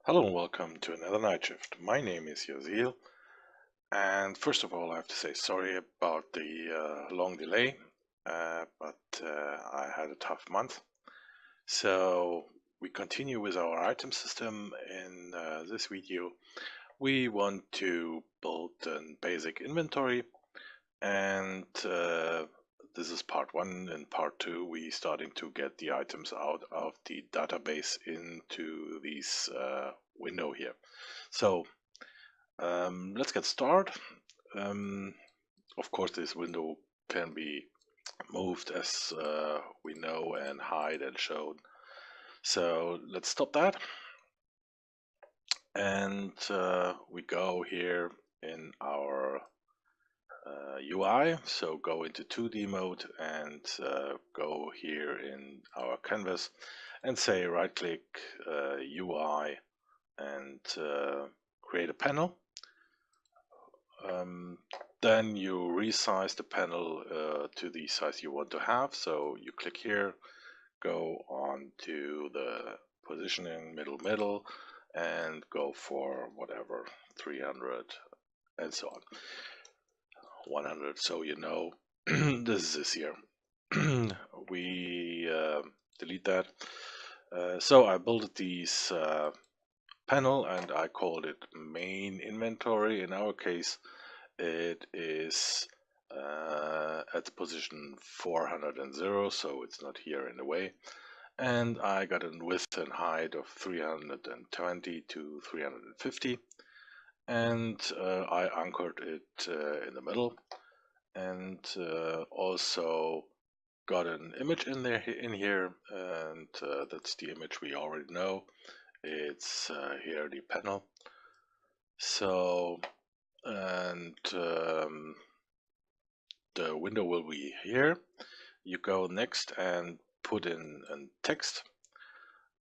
Hello and welcome to another night shift. My name is Yazil, and first of all I have to say sorry about the long delay, but I had a tough month. So we continue with our item system. In this video we want to build a basic inventory, and this is part 1. In part 2 we starting to get the items out of the database into this window here. So let's get started. Of course this window can be moved as we know, and hide and shown. So let's stop that, and we go here in our UI. So go into 2D mode and go here in our canvas and say right click UI and create a panel. Then you resize the panel to the size you want to have. So you click here, go on to the positioning middle, and go for whatever, 300 and so on, 100. So you know this is here. We delete that. So I built this panel and I called it main inventory. In our case it is at the position 400, so it's not here in the way, and I got a width and height of 320 to 350, and I anchored it in the middle, and also got an image in here, and that's the image we already know. It's here, the panel. So, and the window will be here. You go next and put in text,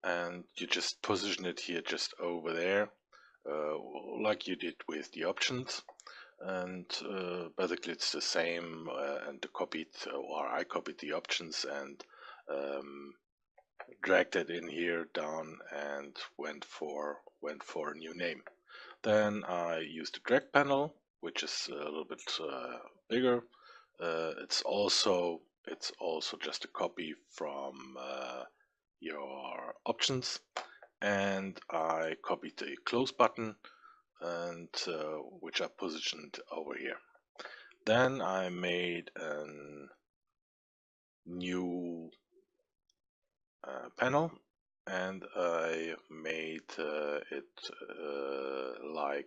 and you just position it here just over there, like you did with the options. And basically it's the same, and I copied the options and dragged it in here down and went for a new name. Then I used the drag panel, which is a little bit bigger. It's also just a copy from your options, and I copied the close button, and which I positioned over here. Then I made a new panel, and I made it like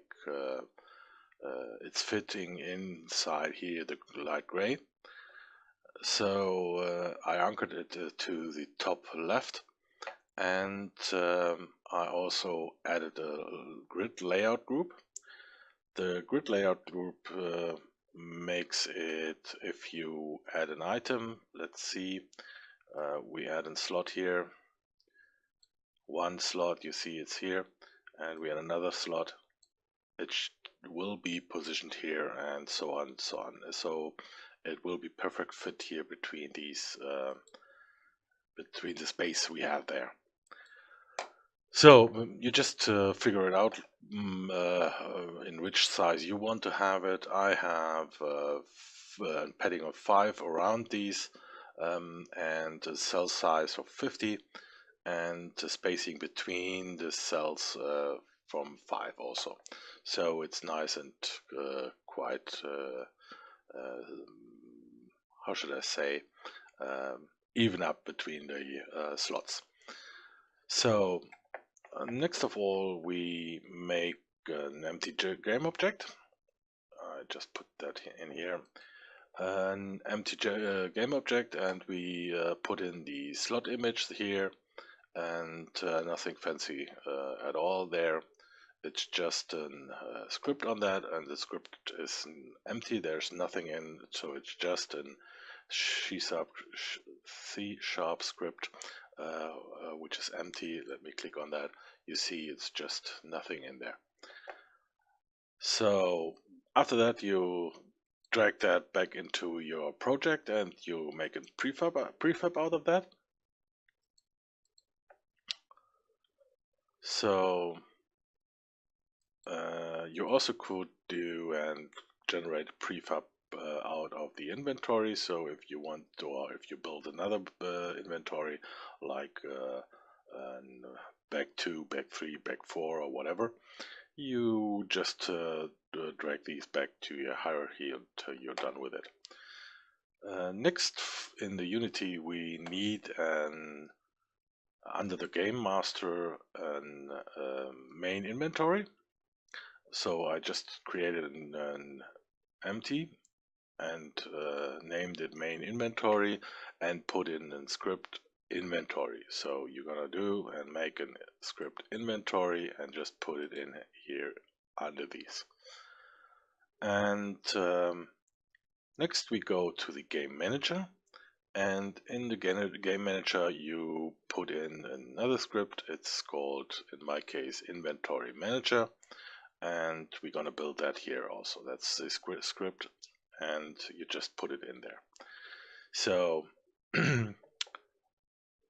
it's fitting inside here, the light gray. So I anchored it to the top left, and I also added a grid layout group. The grid layout group makes it, if you add an item, let's see, we add a slot here, one slot, you see it's here, and we add another slot, it will be positioned here, and so on and so on. So it will be perfect fit here between these between the space we have there. So you just figure it out in which size you want to have it. I have a padding of 5 around these, and a cell size of 50, and the spacing between the cells from 5 also. So it's nice and quite, how should I say, even up between the slots. So next of all, we make an empty game object. I just put that in here. An empty game object, and we put in the slot image here, and nothing fancy at all there. It's just a script on that, and the script is empty. There's nothing in, so it's just a C# script, which is empty. Let me click on that. You see it's just nothing in there. So after that you drag that back into your project and you make a prefab out of that. So you also could do and generate a prefab out of the inventory. So if you want to, or if you build another inventory like bag 2, bag 3, bag 4 or whatever, you just drag these back to your hierarchy until you're done with it. Next in the Unity we need under the game master an main inventory. So I just created an empty and named it main inventory and put in a script inventory. So you're gonna do and make a script inventory and just put it in here under these. And next we go to the game manager, and in the game manager you put in another script. It's called, in my case, inventory manager, and we're gonna build that here also. That's the script, and you just put it in there. So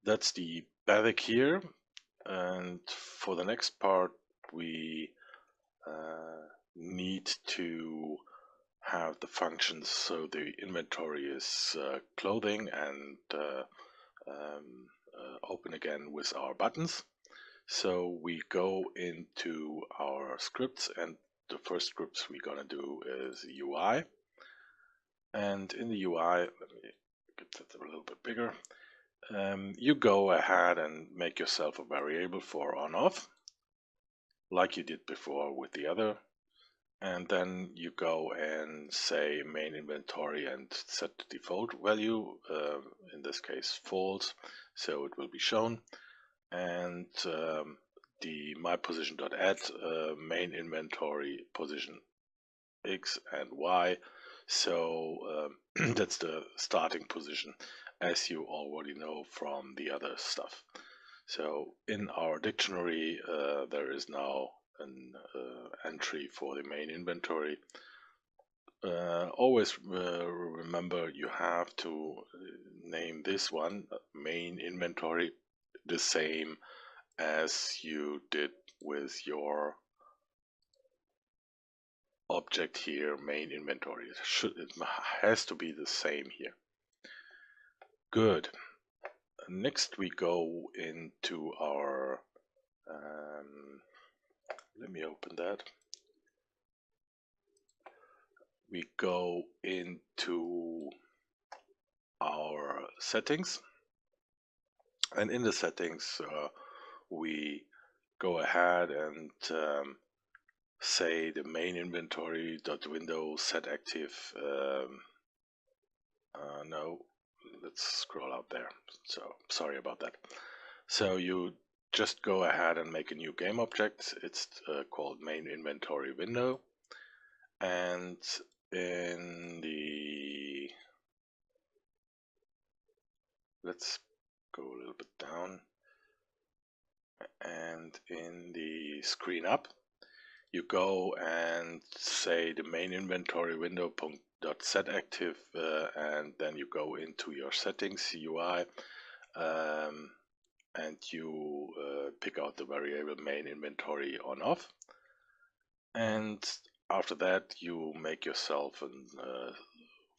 that's the basic here, and for the next part we need to have the functions. So the inventory is clothing and open again with our buttons. So we go into our scripts, and the first scripts we're gonna do is UI. And in the UI, let me get that a little bit bigger. You go ahead and make yourself a variable for on off, like you did before with the other. And then you go and say main inventory and set the default value, in this case false, so it will be shown. And the myPosition.add main inventory position X and Y, so that's the starting position, as you already know from the other stuff. So in our dictionary there is now an entry for the main inventory. Always remember you have to name this one main inventory the same as you did with your object here, main inventory. It has to be the same here. Good. Next we go into our let me open that. We go into our settings, and in the settings we go ahead and say the main inventory .window set active. No, let's scroll out there. So sorry about that. So you just go ahead and make a new game object. It's called main inventory window, and in the, let's go a little bit down, and in the screen up you go and say the main inventory window .set active, and then you go into your settings UI and you pick out the variable main inventory on off, and after that you make yourself a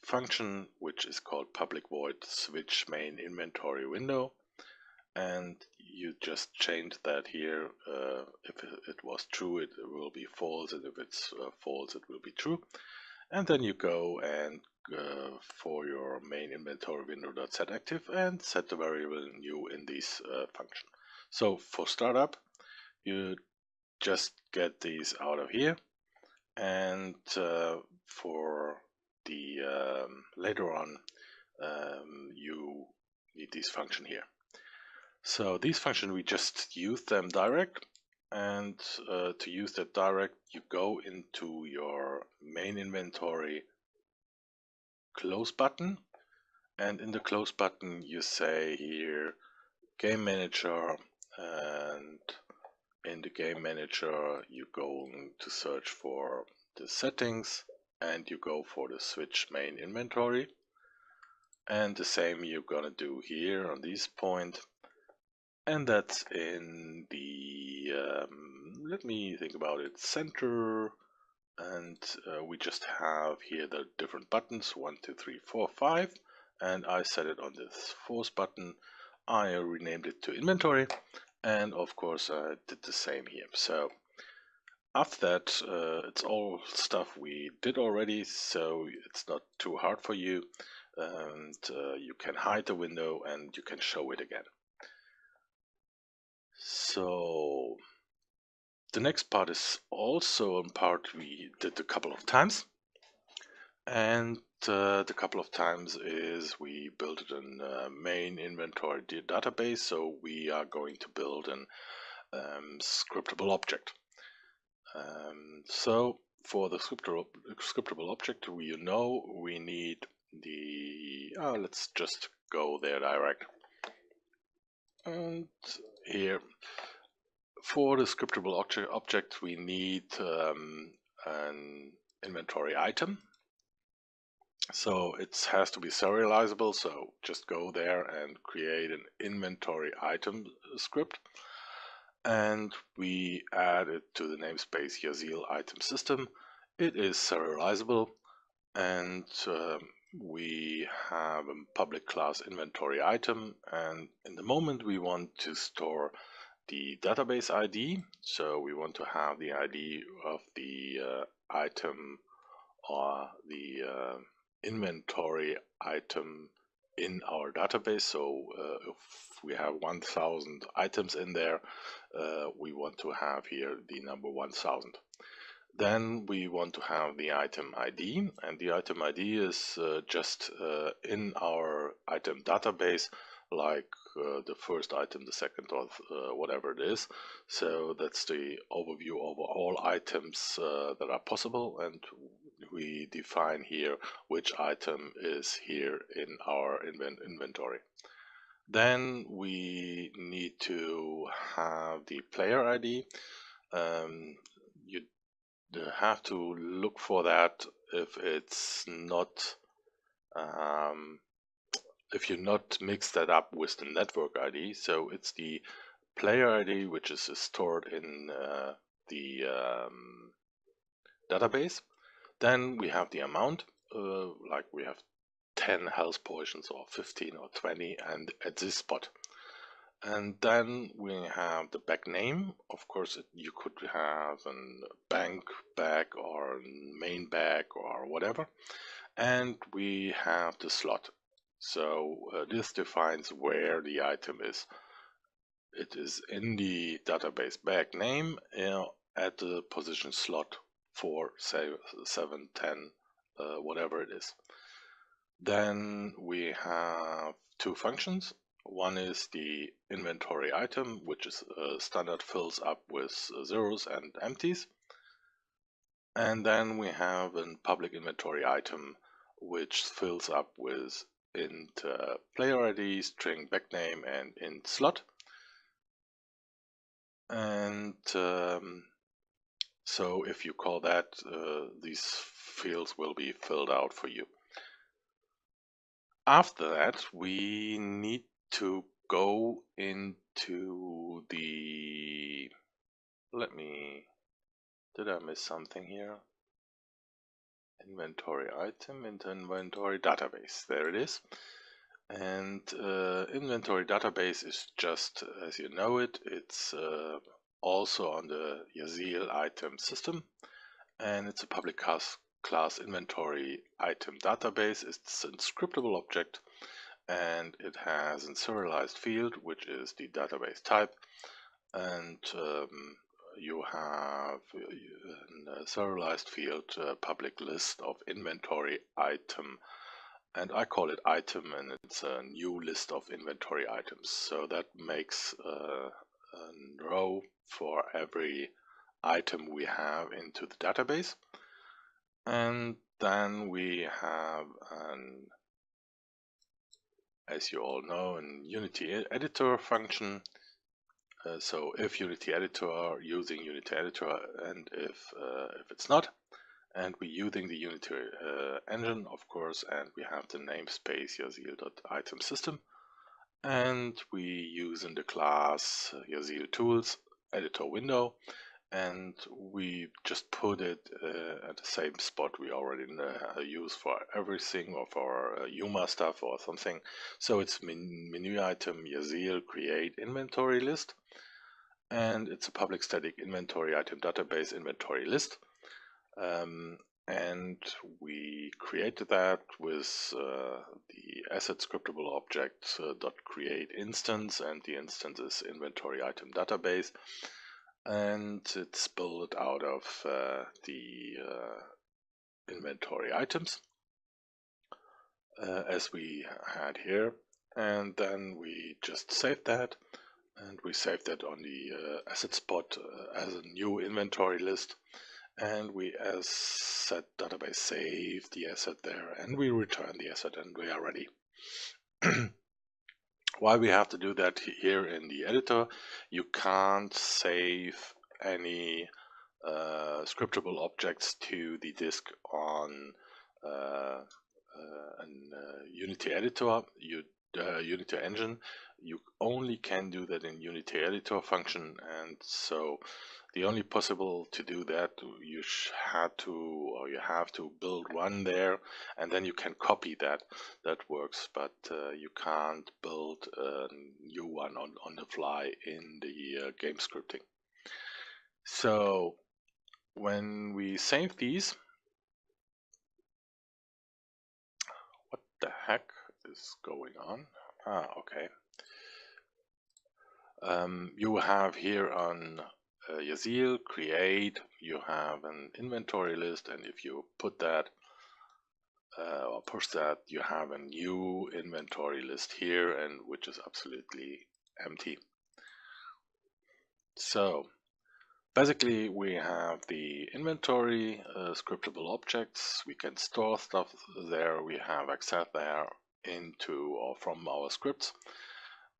function which is called public void switch main inventory window, and you just change that here. If it was true it will be false, and if it's false it will be true. And then you go and for your main inventory window.set active and set the variable new in this function. So for startup you just get these out of here, and for the later on you need this function here. So these functions we just use them direct, and to use that direct you go into your main inventory close button, and in the close button you say here game manager, and in the game manager you're going to search for the settings, and you go for the switch main inventory. And the same you're gonna do here on this point. And that's in the, let me think about it, center. And we just have here the different buttons, 1, 2, 3, 4, 5. And I set it on this fourth button. I renamed it to inventory. And of course, I did the same here. So after that, it's all stuff we did already, so it's not too hard for you. And you can hide the window and you can show it again. So the next part is also a part we did a couple of times. And the couple of times is we built a main inventory database. So we are going to build an scriptable object. So for the scriptable object, we need the, let's just go there direct. And here, for the scriptable object, we need an inventory item. So it has to be serializable, so just go there and create an inventory item script. And we add it to the namespace Yazil ItemSystem. It is serializable, and we have a public class inventory item, and in the moment we want to store the database ID, so we want to have the ID of the item or the inventory item in our database. So if we have 1000 items in there, we want to have here the number 1000. Then we want to have the item ID, and the item ID is just in our item database, like the first item, the second, or whatever it is. So that's the overview over all items that are possible, and we define here which item is here in our inventory. Then we need to have the player ID. You have to look for that if it's not, if you not mix that up with the network ID. So it's the player ID which is stored in the database. Then we have the amount, like we have 10 health potions or 15 or 20, and at this spot. And then we have the bag name. Of course, you could have a bank bag or main bag or whatever. And we have the slot. So this defines where the item is. It is in the database bag name at the position slot 4, 7, 10, whatever it is. Then we have two functions. One is the inventory item, which is standard fills up with zeros and empties. And then we have a public inventory item, which fills up with int player ID, string bag name, and int slot. And so if you call that, these fields will be filled out for you. After that, we need to go into the, did I miss something here? Inventory item into inventory database. There it is. And inventory database is just as you know it. It's also on the Yazil item system, and it's a public class inventory item database. It's a scriptable object, and it has a serialized field, which is the database type, and you have a serialized field, public list of inventory item, and I call it item, and it's a new list of inventory items. So that makes a row for every item we have into the database. And then we have as you all know, a Unity editor function. So if Unity editor, using Unity editor, and if it's not, and we're using the Unity engine, of course, and we have the namespace yazil.itemSystem, and we use in the class Yazil tools editor window, and we just put it at the same spot we already use for everything, or for Yuma stuff or something. So it's menu item Yazil create inventory list, and it's a public static inventory item database inventory list. And we created that with the asset scriptable object dot create instance, and the instance is inventory item database, and it's built out of the inventory items as we had here, and then we just saved that, and we saved that on the asset spot as a new inventory list. And we as set database save the asset there, and we return the asset, and we are ready. Why we have to do that here in the editor, you can't save any scriptable objects to the disk on Unity editor, Unity engine. You only can do that in Unity editor function, and so the only possible to do that, you have to build one there, and then you can copy that. That works, but you can't build a new one on the fly in the game scripting. So when we save these, what the heck is going on? Okay. You have here on Yazil create, you have an inventory list, and if you put that or push that, you have a new inventory list here, and which is absolutely empty. So basically we have the inventory scriptable objects. We can store stuff there, we have access there into or from our scripts.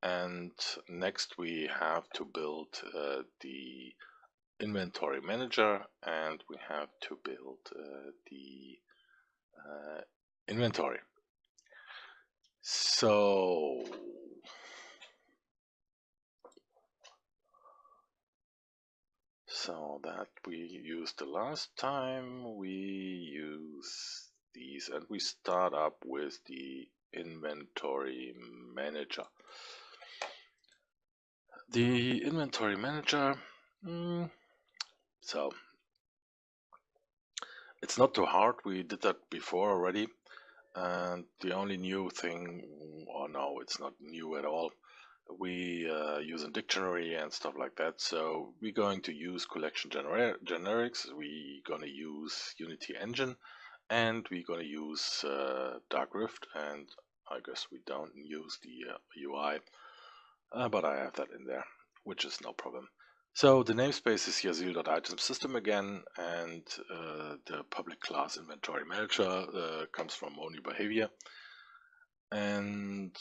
And next we have to build the inventory manager, and we have to build the inventory. So that we used the last time, we use these, and we start up with the inventory manager. The inventory manager, so it's not too hard. We did that before already, and the only new thing, or no, it's not new at all, we use a dictionary and stuff like that. So we're going to use collection generics, we're going to use Unity engine, and we're going to use Dark Rift, and I guess we don't use the UI, but I have that in there, which is no problem. So the namespace is yazil.itemSystem again, and the public class inventory manager comes from only behavior. And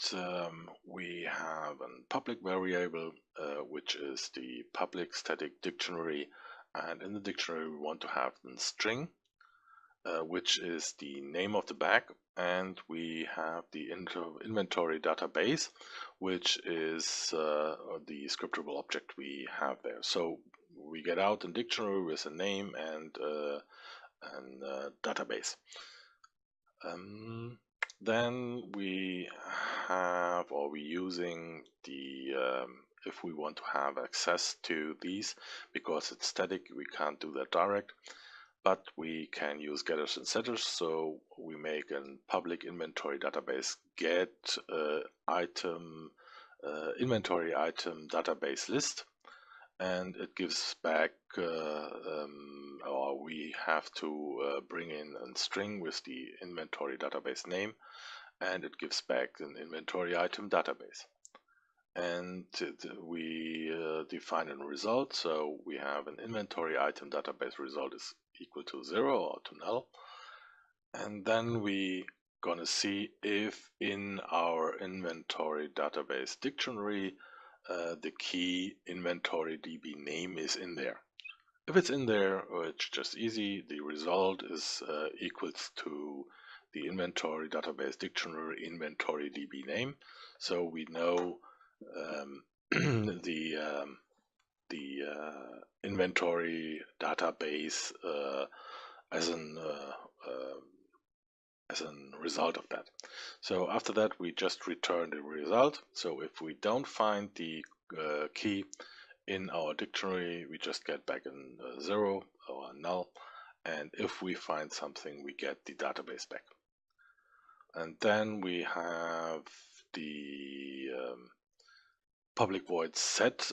we have a public variable, which is the public static dictionary, and in the dictionary we want to have a string, which is the name of the bag, and we have the inventory database, which is the scriptable object we have there. So we get out a dictionary with a name and database. Then we have, or we're using the if we want to have access to these, because it's static, we can't do that direct, but we can use getters and setters. So we make a public inventory database get item inventory item database list, and it gives back or we have to bring in a string with the inventory database name, and it gives back an inventory item database. And we define a result, so we have an inventory item database result is equal to 0 or to null, and then we gonna see if in our inventory database dictionary the key inventory DB name is in there. If it's in there, it's just easy. The result is equals to the inventory database dictionary inventory DB name. So we know the inventory database as an result of that. So after that, we just return the result. So if we don't find the key in our dictionary, we just get back a 0 or a null. And if we find something, we get the database back. And then we have the public void set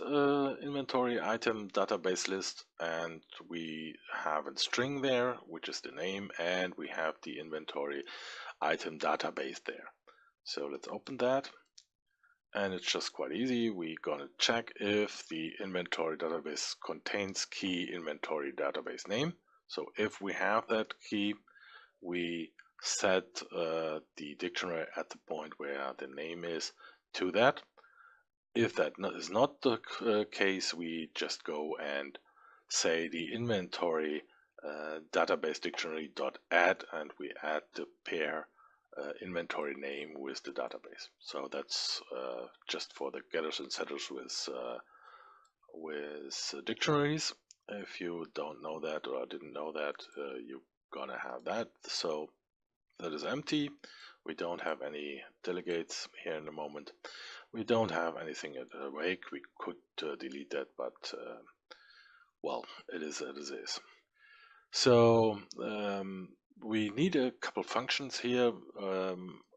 inventory item database list, and we have a string there, which is the name, and we have the inventory item database there. So let's open that, and it's just quite easy. We're gonna check if the inventory database contains key inventory database name. So if we have that key, we set the dictionary at the point where the name is to that. If that is not the case, we just go and say the inventory database dictionary dot add, and we add the pair inventory name with the database. So that's just for the getters and setters with dictionaries. If you don't know that or didn't know that, you're gonna have that. So that is empty. We don't have any delegates here in the moment. We don't have anything awake. We could delete that, but well, it is as it is. So we need a couple functions here.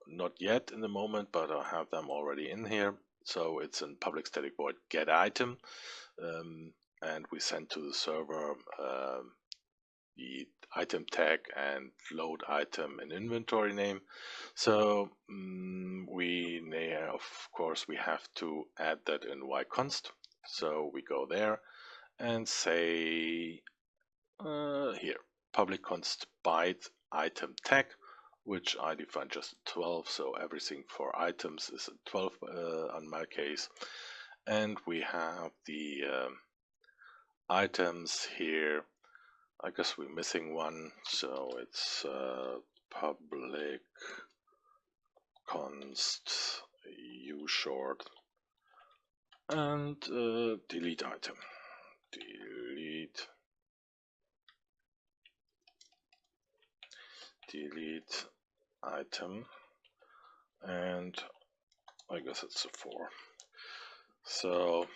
Not yet in the moment, but I have them already in here. So it's in public static void get item, and we send to the server the item tag and load item and inventory name. So of course we have to add that in yconst. So we go there and say here public const byte item tag, which I define just 12. So everything for items is a 12 on my case, and we have the items here. I guess we're missing one, so it's public const u short and delete item. Delete item, and I guess it's a 4. So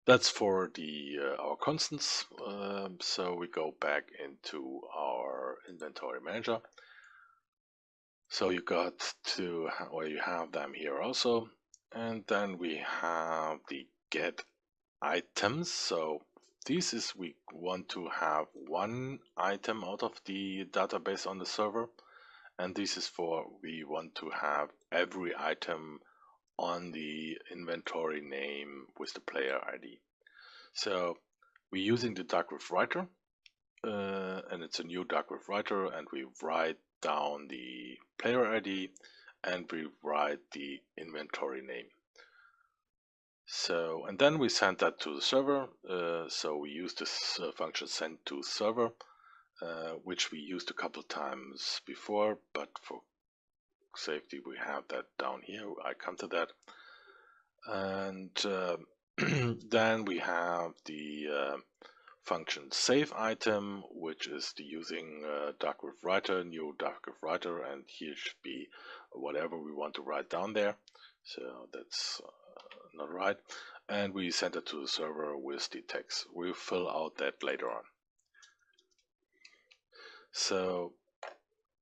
that's for the our constants. So we go back into our inventory manager. So you got to, or you have them here also, and then we have the get items. So this is, we want to have one item out of the database on the server, and this is for, we want to have every item on the inventory name with the player ID. So we're using the Darkwave writer, and it's a new Darkwave writer, and we write down the player ID and we write the inventory name. So, and then we send that to the server. So we use this function send to server, which we used a couple times before, but for safety we have that down here. I come to that. And then we have the function save item, which is the using Darkwave writer, new Darkwave writer, and here should be whatever we want to write down there. So that's not right. And we send it to the server with the text. We'll fill out that later on. So,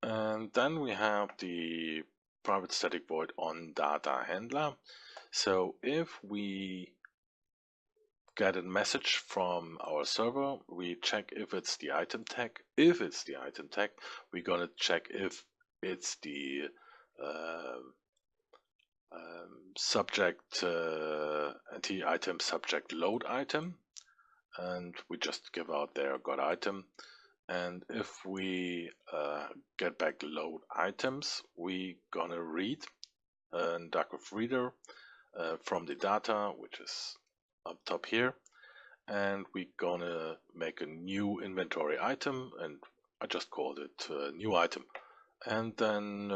and then we have the private static void on data handler. So if we get a message from our server, we check if it's the item tag. If it's the item tag, we're gonna check if it's the subject anti-item subject load item, and we just give out there got item. And if we get back load items, we gonna read a Darkwave reader from the data, which is up top here, and we're gonna make a new inventory item, and I just called it new item. And then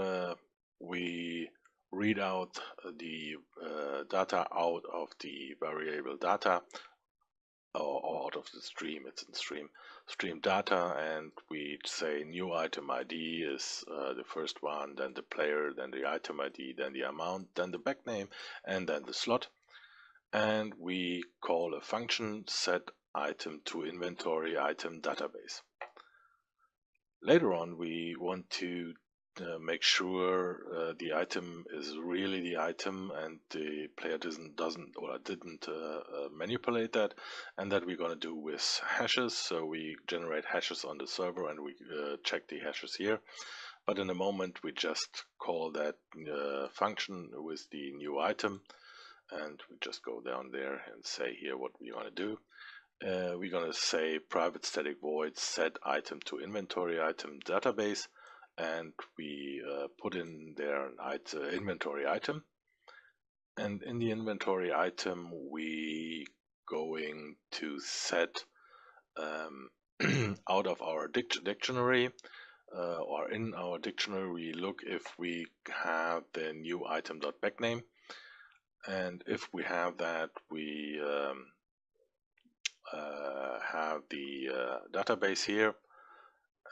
we read out the data out of the variable data, or out of the stream. It's in stream data, and we say new item ID is the first one, then the player, then the item ID, then the amount, then the back name, and then the slot. And we call a function set item to inventory item database. Later on, we want to make sure the item is really the item and the player didn't manipulate that, and that we're going to do with hashes. So we generate hashes on the server and we check the hashes here. But in a moment, we just call that function with the new item, and we just go down there and say here what we want to do. We're going to say private static void set item to inventory item database, and we put in there an inventory item. And in the inventory item, we going to set out of our dictionary, or in our dictionary, we look if we have the new item.backname. And if we have that, we have the database here,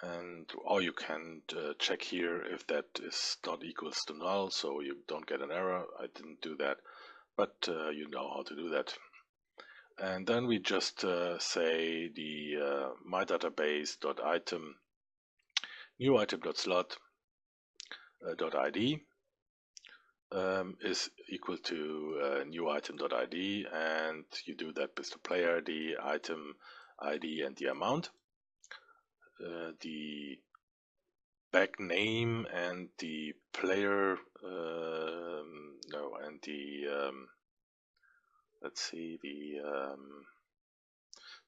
and or you can check here if that is not equals to null, so you don't get an error. I didn't do that, but you know how to do that. And then we just say the my database.item new item.slot .id is equal to new item.id, and you do that with the player, the item ID, and the amount. The back name and the player and the let's see,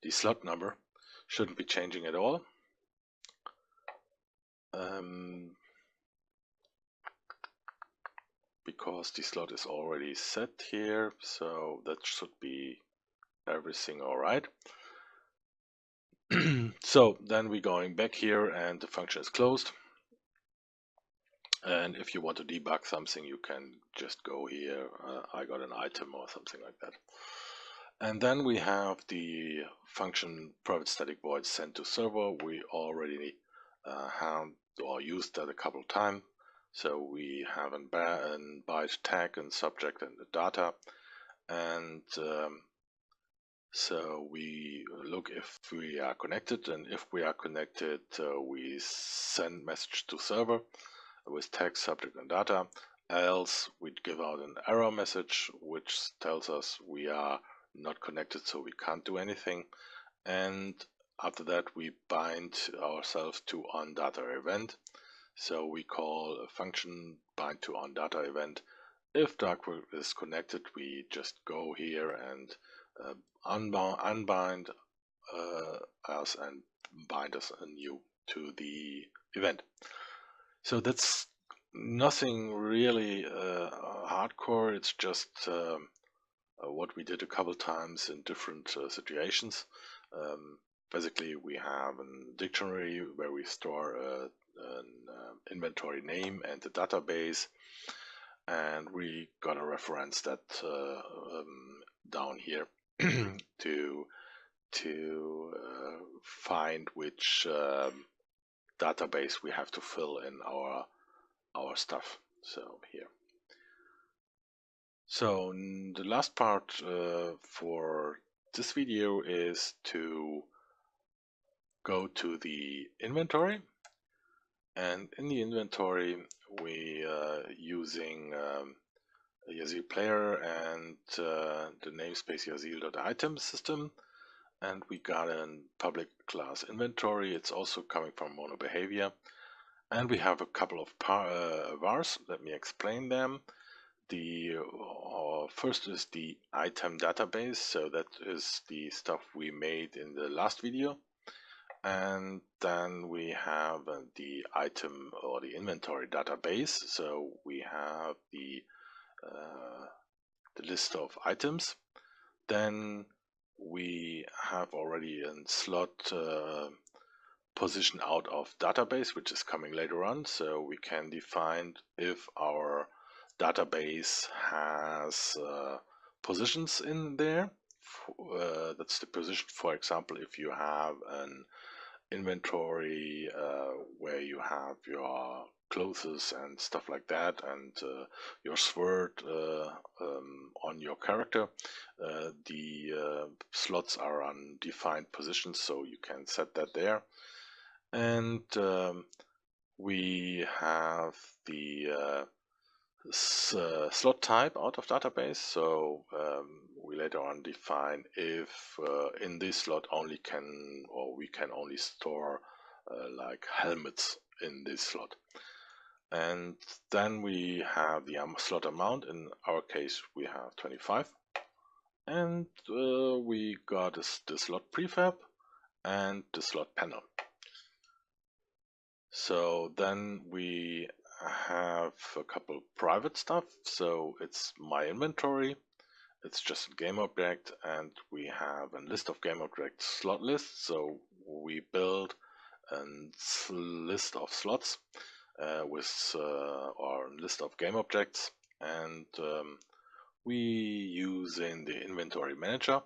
the slot number shouldn't be changing at all. Because the slot is already set here, so that should be everything all right. So then we're going back here and the function is closed. And if you want to debug something, you can just go here, I got an item or something like that. And then we have the function private static void send to server. We already have or used that a couple of times. So we have a byte tag and subject and the data. And so we look if we are connected, and if we are connected, we send message to server with tag, subject, and data. Else we give out an error message which tells us we are not connected, so we can't do anything. And after that we bind ourselves to onData event. So we call a function bind to onData event. If Darkweb is connected, we just go here and unbind us and bind us anew to the event. So that's nothing really hardcore. It's just what we did a couple times in different situations. Basically, we have a dictionary where we store an inventory name and the database, and we got to reference that down here to find which database we have to fill in our stuff. So here. So the last part for this video is to go to the inventory, and in the inventory we using Yazil player and the namespace yazil.ItemSystem, and we got a public class inventory. It's also coming from monobehavior, and we have a couple of vars. Let me explain them. The first is the item database, so that is the stuff we made in the last video. And then we have the item or the inventory database, so we have the list of items. Then we have already a slot position out of database, which is coming later on. So we can define if our database has positions in there. That's the position, for example, if you have an inventory where you have your clothes and stuff like that, and your sword on your character. The slots are on defined positions, so you can set that there. And we have the slot type out of database, so we later on define if in this slot we can only store like helmets in this slot. And then we have the slot amount. In our case we have 25, and we got the slot prefab and the slot panel. So then we have a couple private stuff. So it's my inventory, it's just a game object, and we have a list of game objects slot list. So we build a list of slots with our list of game objects, and we use in the inventory manager.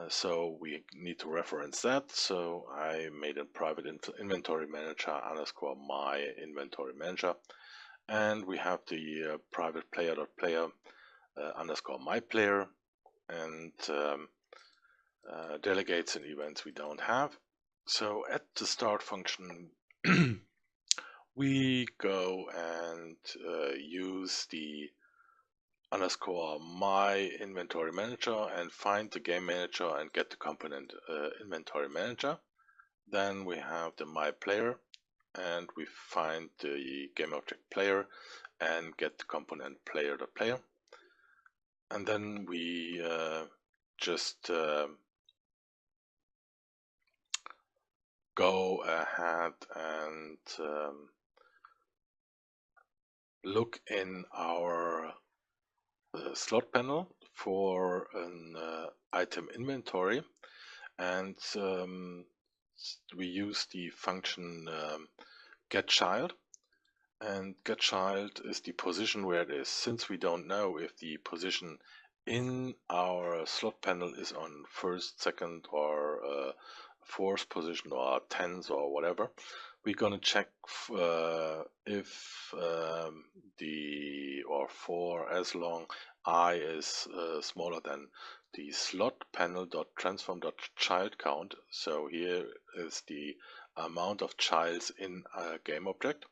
So we need to reference that. So I made a private inventory manager underscore my inventory manager, and we have the private player.player underscore my player, and delegates and events we don't have. So at the start function we go and use the underscore my inventory manager and find the game manager and get the component inventory manager. Then we have the my player, and we find the game object player and get the component player.player. And then we just go ahead and look in our slot panel for an item inventory, and we use the function getChild, and getChild is the position where it is. Since we don't know if the position in our slot panel is on first, second, or fourth position, or 10th, or whatever, we're going to check if for as long I is smaller than the slot panel dot transform dot child count. So here is the amount of childs in a game object,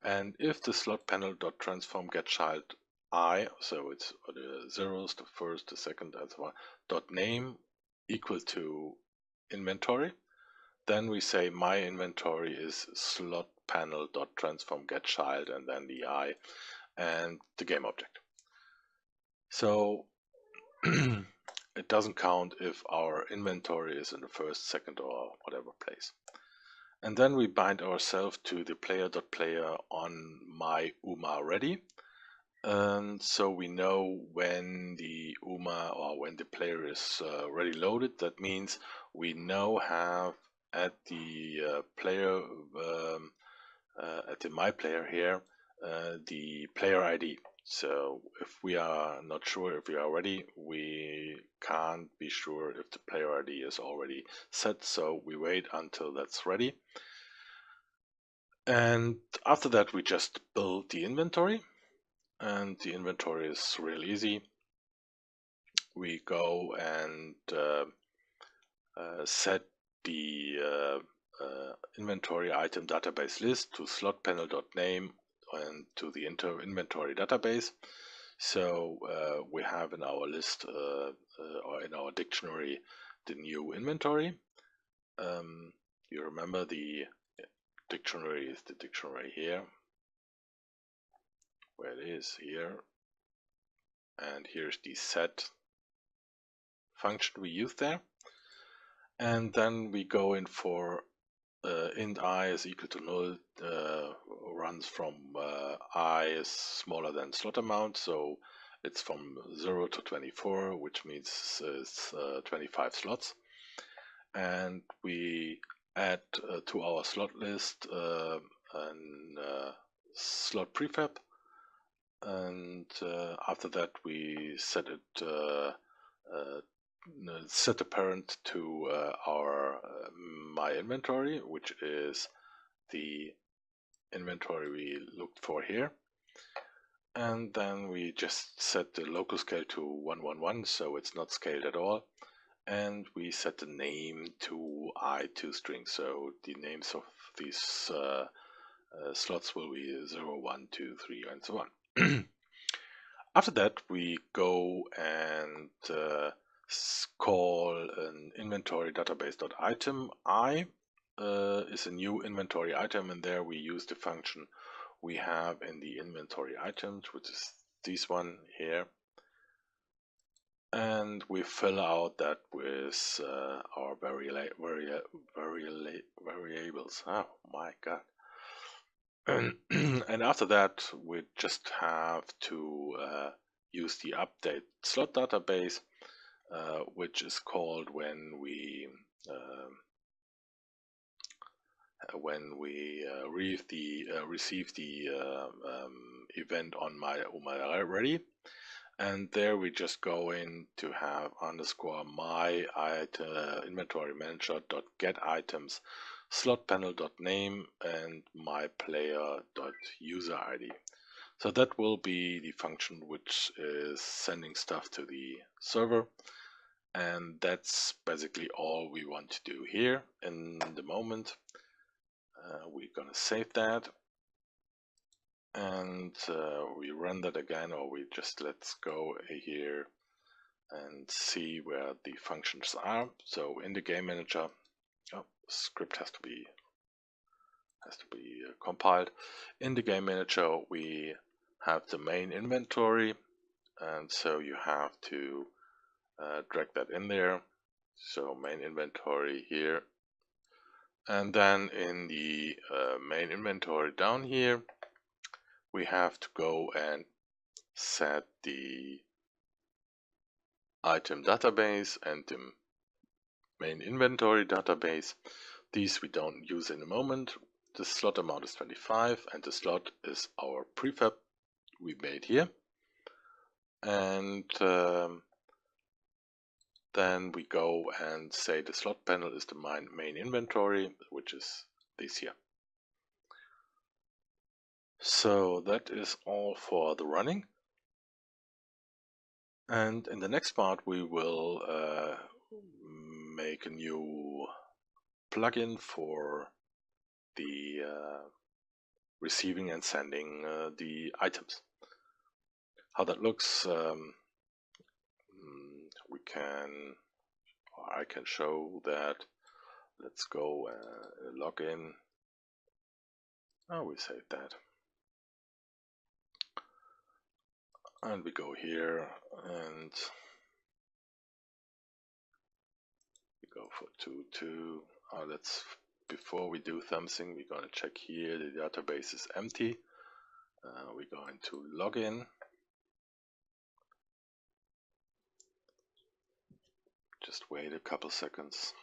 and if the slot panel dot transform get child I, so it's the zeros, the first, the second, and so on, dot name equal to inventory, then we say my inventory is slot panel dot transform get child, and then the I and the game object. So it doesn't count if our inventory is in the first, second, or whatever place. And then we bind ourselves to the player.player on my UMA ready. And so we know when the UMA or when the player is ready loaded. That means we now have at the player, at the my player here, the player ID. So if we are not sure if we are ready, we can't be sure if the player ID is already set. So we wait until that's ready. And after that, we just build the inventory. And the inventory is real easy. We go and set the inventory item database list to slot panel.name and to the inventory database. So we have in our list or in our dictionary the new inventory. You remember the dictionary is the dictionary here, where it is here, and here's the set function we use there. And then we go in for int I is equal to null, runs from I is smaller than slot amount. So It's from 0 to 24, which means it's 25 slots. And we add to our slot list a slot prefab, and after that we set the parent to our my inventory, which is the inventory we looked for here. And then we just set the local scale to 111, so it's not scaled at all. And we set the name to I2string, so the names of these slots will be 0, 1, 2, 3, and so on. After that, we go and call an inventory database.item. I is a new inventory item, and there we use the function we have in the inventory items, which is this one here. And we fill out that with our variables. Oh my god. And after that, we just have to use the update slot database, which is called when we receive the event on my ready. And there we just go in to have underscore my inventory manager dot get items slot panel dot name and my player dot user ID. So that will be the function which is sending stuff to the server, and that's basically all we want to do here in the moment. We're gonna save that. And we run that again, or we just let's go here and see where the functions are. So in the game manager, script has to be compiled. In the game manager, we have the main inventory, and so you have to drag that in there. So main inventory here, and then in the main inventory down here, we have to go and set the item database and the main inventory database. These we don't use in a moment. The slot amount is 25, and the slot is our prefab we made here. And then we go and say the slot panel is the main inventory, which is this here. So that is all for the running. And in the next part, we will make a new plugin for the receiving and sending the items. How that looks, I can show that. Let's go log in. Oh, we saved that. And we go here and we go for 2.2. Before we do something, we're going to check here. The database is empty. We're going to log in. Just wait a couple seconds.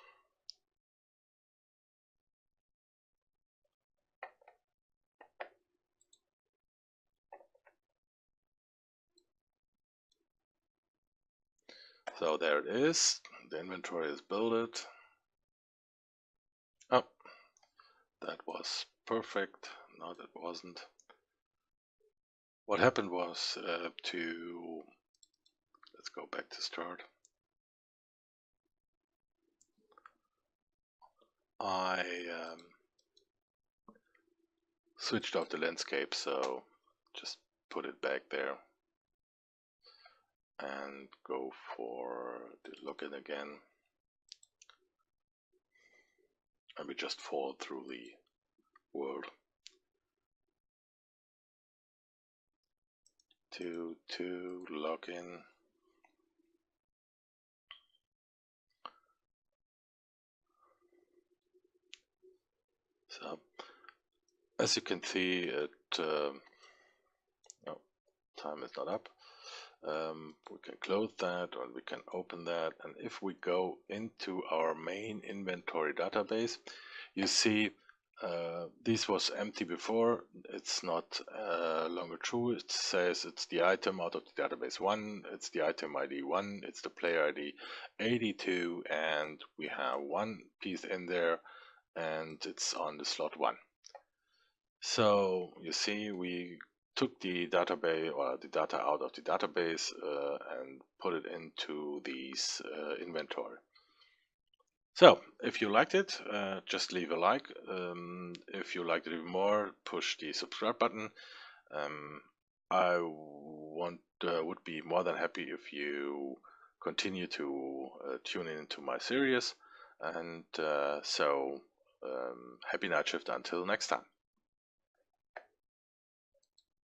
So there it is. The inventory is built. Oh, that was perfect. No, that wasn't. What happened was let's go back to start. I switched off the landscape, so just put it back there and go for the login again. And we just fall through the world. To login. So as you can see, time is not up. We can close that or we can open that. And if we go into our main inventory database, you see this was empty before. It's not longer true. It says it's the item out of the database 1, it's the item ID 1, it's the player ID 82, and we have one piece in there and it's on the slot 1. So you see we took the database or the data out of the database and put it into this inventory. So if you liked it, just leave a like. If you liked it even more, push the subscribe button. I would be more than happy if you continue to tune into my series. And happy night shift until next time.